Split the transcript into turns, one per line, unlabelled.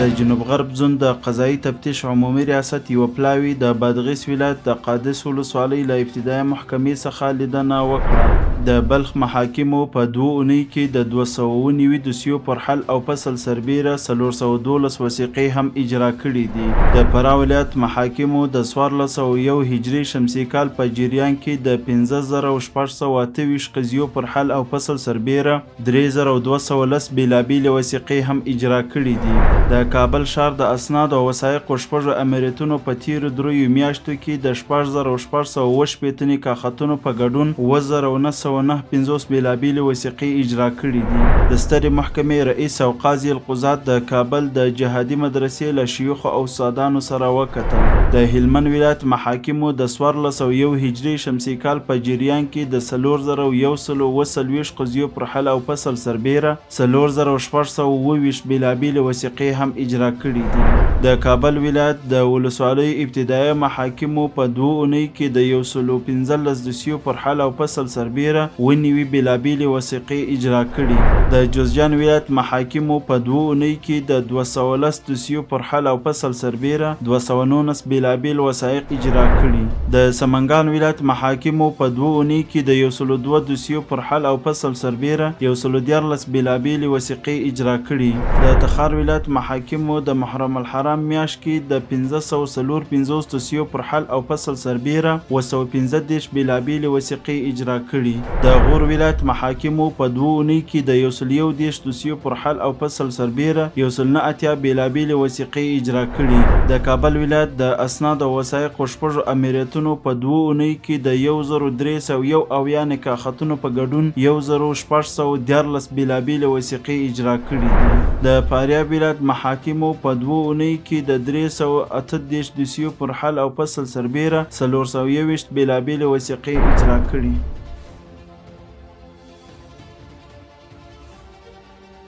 د جنوب غرب زون د قضایي تفتیش عمومي ریاست یوه پلاوي د بادغیس ولایت د قادس ولسوالۍ له ابتدایي محکمې څخه لیدنه وکړه. د بلخ محاکمو په 2 اونیو کې د 290 دوسیو پر حل او فصل سربیره 412 وثیقې هم اجرا کړي دي. د فراه ولایت محاکمو د 1401 هجري شمسي کال په جریان کې د 15628 قضیو پر حل او فصل سربیره 3210 بیلابیلې وثیقې هم اجرا کړي دي. د کابل ښار د اسناد او وثایقو شپږو امریتونو په تیرو 3 میاشتو کې د 6618 کاختونو په ګډون 1950 بیلابیلې وثیقې اجرا کړي دي. د سترې محکمې رئیس او قاضي القضات د کابل د جهادي مدرسې له شیوخو او استادانو سره وکتل. د هلمند ولایت محاکمو د 1401 هجري شمسي کال په جریان کې د 4120 قضیو پر حل او فصل سربیره 4627 بیلابیلې وثیقې هم اجرا کړي دي. د کابل ولایت د ولسوالیو ابتدایي محاکمو په 2 اونیو کې د 115 دوسیو پر حل او فصل سربیره 90 بیلابیلې وثیقې اجرا کړي. د جوزجان ولایت محاکمو په 2 اونیو کې د 210 دوسیو پر حل او فصل سربیره 219 بیلابیل وثایق اجرا کړي. د سمنګان ولایت محاکمو په 2 اونیو کې د 102 دوسیو پر حل او فصل سربیره 114 بیلابیلې وثیقې اجرا کړي. د تخار ولایت محاکمو د محرم الحرام میاشت کې د 1554 دوسیو پر حل او فصل سربیره 115 بیلابیلې وثیقې اجرا کړي. د غور ولایت محاکمو په 2 اونیو کې د 111 دوسیو پر حل او فصل سربیره 189 بیلابیلې وثیقې اجرا کړي. د کابل ولایت د اسناد او وثایقو شپږو امریتونو په 2 اونیو کې د 1301 کاختونو په ګډون 1614 بیلابیلې وثیقې اجرا کړي دي. د فاریاب ولایت محاکمو په 2 اونیو کې د 328 دوسیو پر حل او فصل سربیره 420 بیلابیلې وثیقې اجرا کړي.